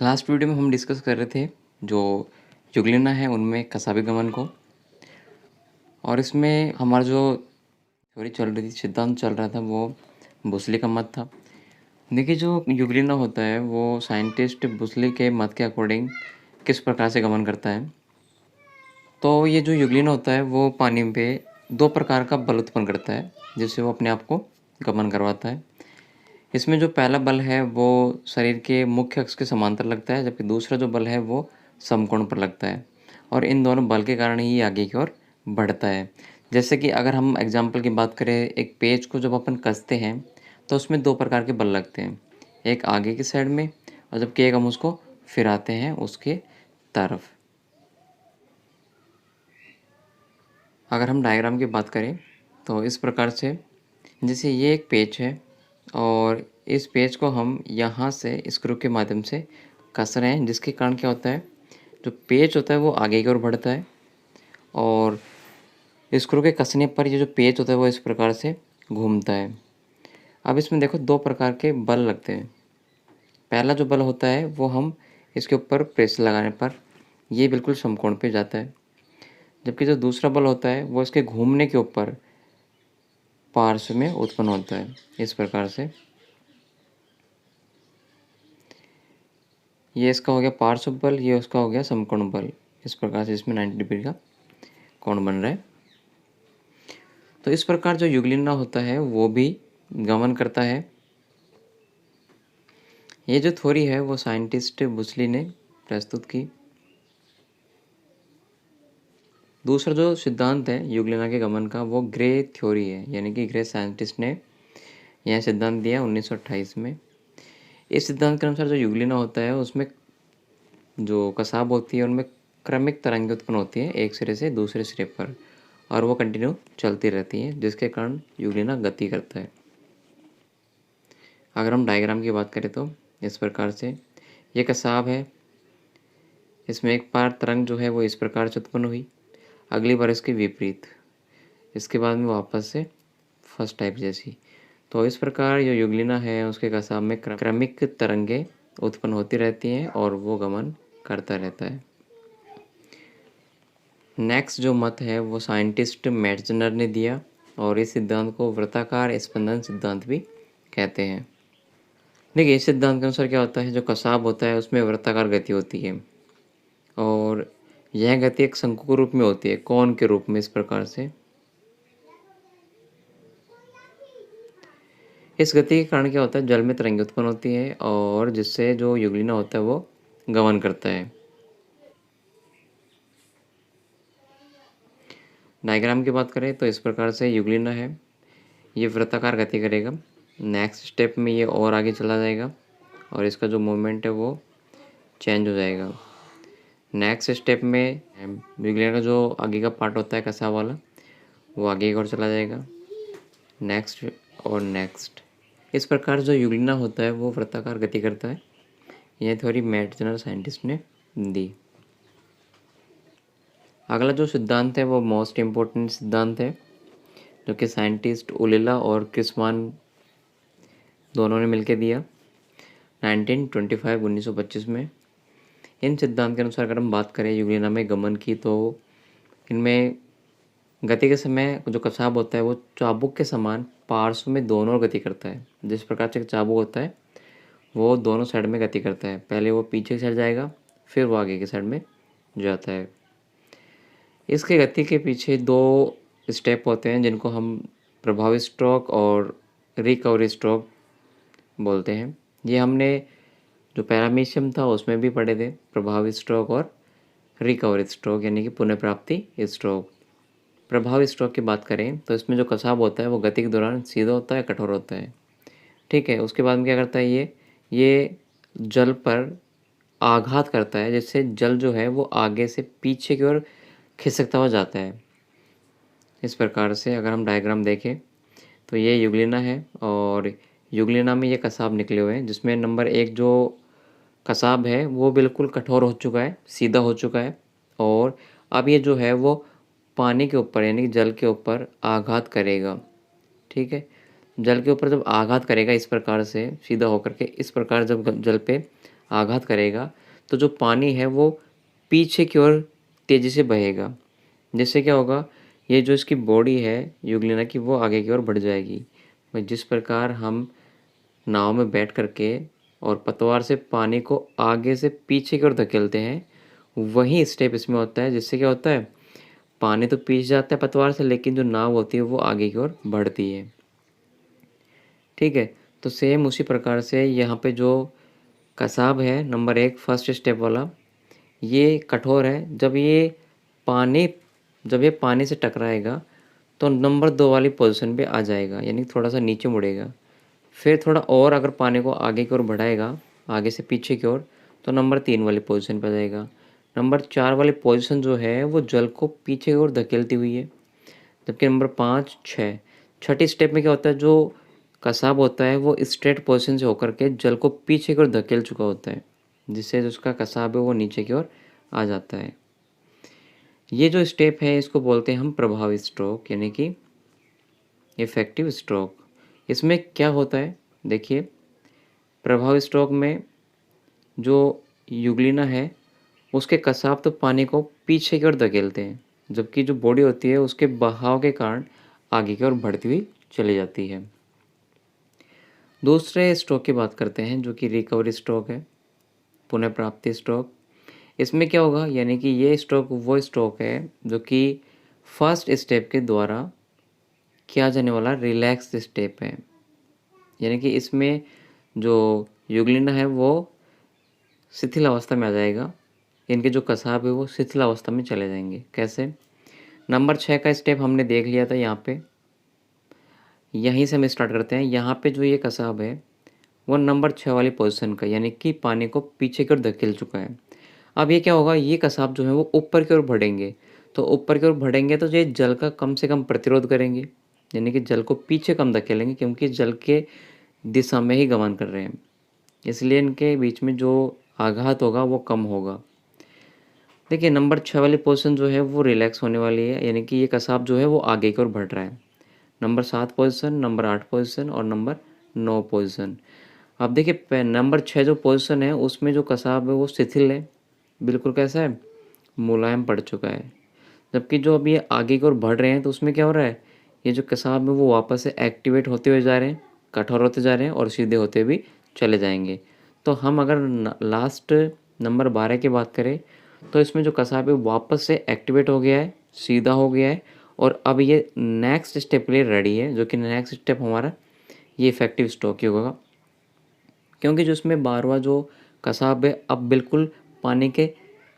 Last video में हम discuss कर रहे थे जो युगलिना है उनमें कसाबी गमन को, और इसमें हमारा जो थ्योरी चल रही थी, सिद्धांत चल रहा था, वो बुसली का मत था। देखिए, जो युगलिना होता है वो साइंटिस्ट बुसली के मत के अकॉर्डिंग किस प्रकार से गमन करता है। तो ये जो युगलिना होता है वो पानी पे दो प्रकार का बल उत्पन्न करता है, जिससे वो अपने आप को गमन करवाता है। इसमें जो पहला बल है वो शरीर के मुख्य अक्ष के समांतर लगता है, जबकि दूसरा जो बल है वो समकोण पर लगता है, और इन दोनों बल के कारण ही ये आगे की ओर बढ़ता है। जैसे कि अगर हम एग्जाम्पल की बात करें, एक पेज को जब अपन कसते हैं तो उसमें दो प्रकार के बल लगते हैं, एक आगे की साइड में और जबकि एक हम उसको फिराते हैं उसके तरफ। अगर हम डायग्राम की बात करें तो इस प्रकार से, जैसे ये एक पेज है और इस पेज को हम यहाँ से स्क्रू के माध्यम से कस रहे हैं, जिसके कारण क्या होता है, जो पेज होता है वो आगे की ओर बढ़ता है, और स्क्रू के कसने पर ये जो पेज होता है वो इस प्रकार से घूमता है। अब इसमें देखो दो प्रकार के बल लगते हैं। पहला जो बल होता है वो हम इसके ऊपर प्रेस लगाने पर ये बिल्कुल समकोण पे जाता है, जबकि जो दूसरा बल होता है वो इसके घूमने के ऊपर पार्श्व में उत्पन्न होता है। इस प्रकार से ये इसका हो गया पार्श्व बल, ये उसका हो गया समकोण बल। इस प्रकार से इसमें 90 डिग्री का कोण बन रहा है। तो इस प्रकार जो युगलिना होता है वो भी गमन करता है। ये जो थ्योरी है वो साइंटिस्ट बुसली ने प्रस्तुत की। दूसरा जो सिद्धांत है युगलिना के गमन का वो ग्रे थ्योरी है, यानी कि ग्रे साइंटिस्ट ने यह सिद्धांत दिया 1928 में। इस सिद्धांत के अनुसार जो युगलिना होता है उसमें जो कसाब होती है उनमें क्रमिक तरंगें उत्पन्न होती हैं एक सिरे से दूसरे सिरे पर, और वो कंटिन्यू चलती रहती हैं, जिसके कारण युगलिना गति करता है। अगर हम डायग्राम की बात करें तो इस प्रकार से ये कसाब है, इसमें एक बार तरंग जो है वो इस प्रकार से उत्पन्न हुई, अगली बार इसके विपरीत, इसके बाद में वापस से फर्स्ट टाइप जैसी। तो इस प्रकार जो युगलिना है उसके कसाब में क्रमिक तरंगें उत्पन्न होती रहती हैं और वो गमन करता रहता है। नेक्स्ट जो मत है वो साइंटिस्ट मेटजनर ने दिया, और इस सिद्धांत को वृत्ताकार स्पंदन सिद्धांत भी कहते हैं। देखिए, इस सिद्धांत के अनुसार क्या होता है, जो कसाब होता है उसमें वृत्ताकार गति होती है, और यह गति एक शंकु के रूप में होती है, कोन के रूप में। इस प्रकार से इस गति के कारण क्या होता है, जल में तरंगें उत्पन्न होती है और जिससे जो युगलिना होता है वो गमन करता है। डायग्राम की बात करें तो इस प्रकार से युगलिना है, ये वृत्ताकार गति करेगा। नेक्स्ट स्टेप में ये और आगे चला जाएगा और इसका जो मूवमेंट है वो चेंज हो जाएगा। नेक्स्ट स्टेप में युगलिना का जो आगे का पार्ट होता है कसा वाला, वो आगे की ओर चला जाएगा, नेक्स्ट और नेक्स्ट। इस प्रकार जो युगलिना होता है वो वृत्ताकार गति करता है। यह थ्योरी मेटजनर साइंटिस्ट ने दी। अगला जो सिद्धांत है वो मोस्ट इम्पोर्टेंट सिद्धांत है, जो कि साइंटिस्ट ओलेला और क्रिसमान दोनों ने मिलकर दिया 1925 में। इन सिद्धांत के अनुसार अगर हम बात करें युगलिना में गमन की, तो इनमें गति के समय जो कसाब होता है वो चाबुक के समान पार्श्व में दोनों ओर गति करता है। जिस प्रकार से चाबुक होता है वो दोनों साइड में गति करता है, पहले वो पीछे की साइड जाएगा फिर वो आगे की साइड में जाता है। इसके गति के पीछे दो स्टेप होते हैं जिनको हम प्रभावी स्ट्रोक और रिकवरी स्ट्रोक बोलते हैं। ये हमने जो पैरामीशियम था उसमें भी पढ़े थे, प्रभावी स्ट्रोक और रिकवरी स्ट्रोक, यानी कि पुनः प्राप्ति स्ट्रोक। प्रभावी स्ट्रोक की बात करें तो इसमें जो कसाब होता है वो गति के दौरान सीधा होता है, कठोर होता है, ठीक है। उसके बाद में क्या करता है, ये जल पर आघात करता है, जिससे जल जो है वो आगे से पीछे की ओर खिसकता हुआ जाता है। इस प्रकार से अगर हम डायग्राम देखें तो ये युगलिना है, और युगलिना में ये कसाब निकले हुए हैं, जिसमें नंबर 1 जो कसाब है वो बिल्कुल कठोर हो चुका है, सीधा हो चुका है, और अब ये जो है वो पानी के ऊपर यानी कि जल के ऊपर आघात करेगा, ठीक है। जल के ऊपर जब आघात करेगा इस प्रकार से सीधा होकर के, इस प्रकार जब जल पे आघात करेगा तो जो पानी है वो पीछे की ओर तेज़ी से बहेगा। जिससे क्या होगा, ये जो इसकी बॉडी है यूग्लिना की, वो आगे की ओर बढ़ जाएगी। जिस प्रकार हम नाव में बैठ करके और पतवार से पानी को आगे से पीछे की ओर धकेलते हैं, वही स्टेप इसमें होता है। जिससे क्या होता है, पानी तो पीछे जाता है पतवार से, लेकिन जो नाव होती है वो आगे की ओर बढ़ती है। ठीक है, तो सेम उसी प्रकार से यहाँ पे जो कसाब है नंबर 1 फर्स्ट स्टेप वाला, ये कठोर है। पानी जब ये पानी से टकराएगा तो नंबर 2 वाली पोजीशन पे आ जाएगा, यानी थोड़ा सा नीचे मुड़ेगा। फिर थोड़ा और अगर पानी को आगे की ओर बढ़ाएगा, आगे से पीछे की ओर, तो नंबर 3 वाली पोजीशन पे आ जाएगा। नंबर 4 वाली पोजीशन जो है वो जल को पीछे की ओर धकेलती हुई है। जबकि नंबर 5, 6, छठी स्टेप में क्या होता है, जो कसाब होता है वो स्ट्रेट पोजीशन से होकर के जल को पीछे की ओर धकेल चुका होता है, जिससे जो उसका कसाब है वो नीचे की ओर आ जाता है। ये जो स्टेप है इसको बोलते हैं हम प्रभावी स्ट्रोक, यानी कि इफेक्टिव स्ट्रोक। इसमें क्या होता है, देखिए, प्रभावी स्ट्रोक में जो यूग्लिना है उसके कसाब तो पानी को पीछे की ओर धकेलते हैं, जबकि जो बॉडी होती है उसके बहाव के कारण आगे की ओर बढ़ती हुई चली जाती है। दूसरे स्ट्रोक की बात करते हैं जो कि रिकवरी स्ट्रोक है, पुनः प्राप्ति स्ट्रोक। इसमें क्या होगा, यानी कि ये स्ट्रोक वो स्ट्रोक है जो कि फर्स्ट स्टेप के द्वारा किया जाने वाला रिलैक्स स्टेप है। यानी कि इसमें जो यूग्लिना है वो शिथिल अवस्था में आ जाएगा, इनके जो कसाब है वो शिथिल अवस्था में चले जाएंगे। कैसे? नंबर 6 का स्टेप हमने देख लिया था यहाँ पे, यहीं से हम स्टार्ट करते हैं। यहाँ पे जो ये कसाब है वो नंबर 6 वाली पोजीशन का, यानी कि पानी को पीछे की ओर धकेल चुका है। अब ये क्या होगा, ये कसाब जो है वो ऊपर की ओर बढ़ेंगे। तो ऊपर की ओर बढ़ेंगे तो ये जल का कम से कम प्रतिरोध करेंगे, यानी कि जल को पीछे कम धकेलेंगे, क्योंकि जल के दिशा में ही गमन कर रहे हैं, इसलिए इनके बीच में जो आघात होगा वो कम होगा। देखिए, नंबर 6 वाली पोजीशन जो है वो रिलैक्स होने वाली है, यानी कि ये कसाब जो है वो आगे की ओर बढ़ रहा है। नंबर 7 पोजीशन, नंबर 8 पोजीशन और नंबर 9 पोजीशन। अब देखिए, नंबर 6 जो पोजीशन है उसमें जो कसाब है वो शिथिल है, बिल्कुल कैसा है, मुलायम पड़ चुका है। जबकि जो अभी ये आगे की ओर बढ़ रहे हैं तो उसमें क्या हो रहा है, ये जो कसाब है वो वापस से एक्टिवेट होते हुए जा रहे हैं, कठोर होते जा रहे हैं और सीधे होते भी चले जाएंगे। तो हम अगर लास्ट नंबर 12 की बात करें तो इसमें जो कसाब है वापस से एक्टिवेट हो गया है, सीधा हो गया है और अब ये नेक्स्ट स्टेप के लिए रेडी है, जो कि नेक्स्ट स्टेप हमारा ये इफेक्टिव स्ट्रोक ही होगा। क्योंकि जो इसमें 12वां जो कसाब है अब बिल्कुल पानी के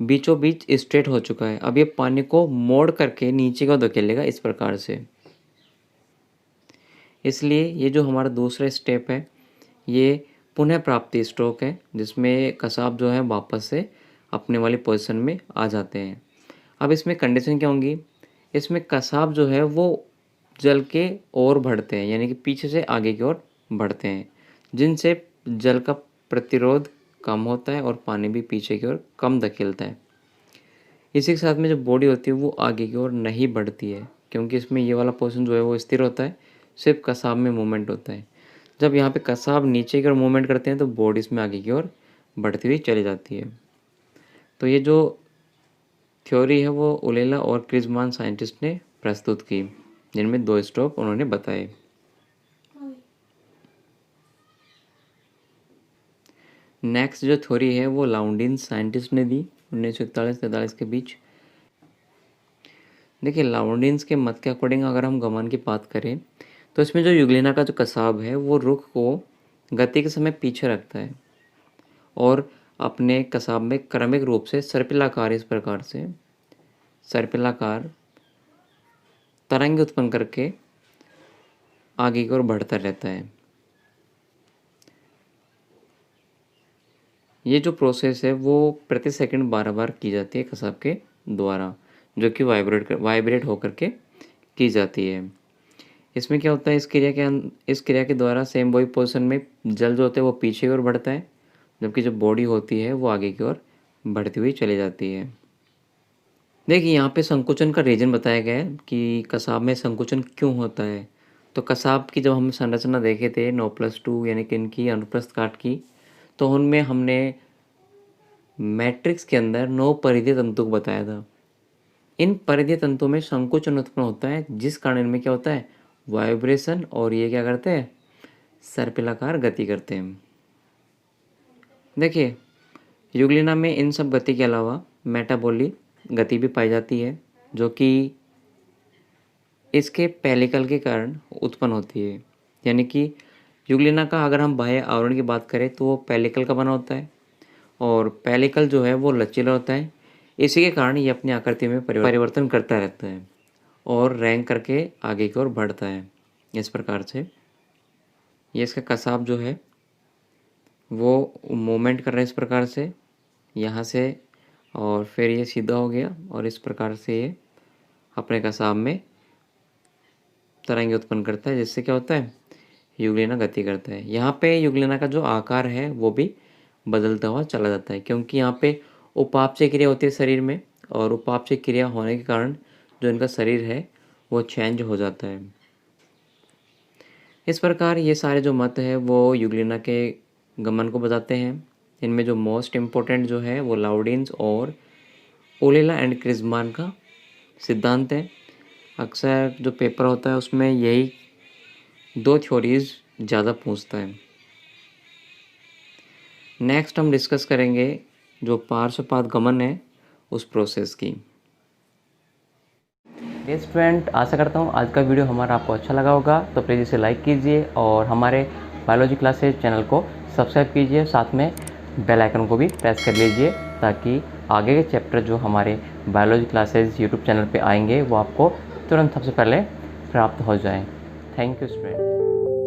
बीचों बीच स्ट्रेट हो चुका है। अब ये पानी को मोड़ करके नीचे को धकेलेगा इस प्रकार से। इसलिए ये जो हमारा दूसरा स्टेप है ये पुनः प्राप्ति स्ट्रोक है, जिसमें कसाब जो है वापस से अपने वाली पोजीशन में आ जाते हैं। अब इसमें कंडीशन क्या होंगी, इसमें कसाब जो है वो जल के ओर बढ़ते हैं, यानी कि पीछे से आगे की ओर बढ़ते हैं, जिनसे जल का प्रतिरोध कम होता है और पानी भी पीछे की ओर कम धकेलता है। इसी के साथ में जो बॉडी होती है वो आगे की ओर नहीं बढ़ती है, क्योंकि इसमें ये वाला पोर्शन जो है वो स्थिर होता है, सिर्फ कसाब में मूवमेंट होता है। जब यहाँ पे कसाब नीचे की ओर मूवमेंट करते हैं तो बॉडी इसमें आगे की ओर बढ़ती हुई चली जाती है। तो ये जो थ्योरी है वो उलेला और क्रिजमान साइंटिस्ट ने प्रस्तुत की, जिनमें 2 स्ट्रोक उन्होंने बताए। नेक्स्ट जो थ्योरी है वो लाउंडिन साइंटिस्ट ने दी 1941-43 के बीच। देखिए, लाउंडिन्स के मत के अकॉर्डिंग अगर हम गमन की बात करें तो इसमें जो यूग्लिना का जो कसाब है वो रुख को गति के समय पीछे रखता है और अपने कसाब में क्रमिक रूप से सर्पिलाकार, इस प्रकार से सर्पिलाकार तरंग उत्पन्न करके आगे की ओर बढ़ता रहता है। ये जो प्रोसेस है वो प्रति सेकंड 12 बार की जाती है कसाब के द्वारा, जो कि वाइब्रेट होकर के की जाती है। इसमें क्या होता है, इस क्रिया के द्वारा सेम वही पोजीशन में जल जो होते हैं वो पीछे की ओर बढ़ता है, जबकि जो बॉडी होती है वो आगे की ओर बढ़ती हुई चली जाती है। देखिए, यहाँ पे संकुचन का रीजन बताया गया है कि कसाब में संकुचन क्यों होता है। तो कसाब की जब हम संरचना देखे थे 9+2 यानी कि इनकी अनुप्रस्थ काट की, तो उनमें हमने मैट्रिक्स के अंदर 9 परिधीय तंतु को बताया था। इन परिधीय तंतुओं में संकुचन उत्पन्न होता है, जिस कारण इनमें क्या होता है, वाइब्रेशन, और ये क्या करते हैं, सर्पिलाकार गति करते हैं। देखिए, यूग्लिना में इन सब गति के अलावा मेटाबॉलिक गति भी पाई जाती है, जो कि इसके पेलिकल के कारण उत्पन्न होती है। यानी कि यूग्लिना का अगर हम बाह्य आवरण की बात करें तो वो पेलिकल का बना होता है, और पेलिकल जो है वो लचीला होता है। इसी के कारण ये अपनी आकृति में परिवर्तन करता रहता है और रैंक करके आगे की ओर बढ़ता है। इस प्रकार से ये इसका कसाब जो है वो मूवमेंट कर रहा है इस प्रकार से, यहाँ से, और फिर ये सीधा हो गया, और इस प्रकार से ये अपने कसाब में तरंगे उत्पन्न करता है, जिससे क्या होता है, यूग्लिना गति करता है। यहाँ पे यूग्लिना का जो आकार है वो भी बदलता हुआ चला जाता है, क्योंकि यहाँ पे उपापचय क्रिया होती है शरीर में, और उपापचय क्रिया होने के कारण जो इनका शरीर है वो चेंज हो जाता है। इस प्रकार ये सारे जो मत है वो यूग्लिना के गमन को बताते हैं। इनमें जो मोस्ट इम्पोर्टेंट जो है वो लाउडिन्स और ओलेला एंड क्रिज़मान का सिद्धांत है। अक्सर जो पेपर होता है उसमें यही 2 थ्योरीज ज़्यादा पूछता है। नेक्स्ट हम डिस्कस करेंगे जो पार्श्वपात गमन है उस प्रोसेस की। स्टूडेंट, आशा करता हूँ आज का वीडियो हमारा आपको अच्छा लगा होगा, तो प्लीज़ इसे लाइक कीजिए और हमारे बायोलॉजी क्लासेज चैनल को सब्सक्राइब कीजिए, साथ में बेल आइकन को भी प्रेस कर लीजिए, ताकि आगे के चैप्टर जो हमारे बायोलॉजी क्लासेज यूट्यूब चैनल पे आएंगे वो आपको तुरंत सबसे पहले प्राप्त हो जाएं। Thank you student.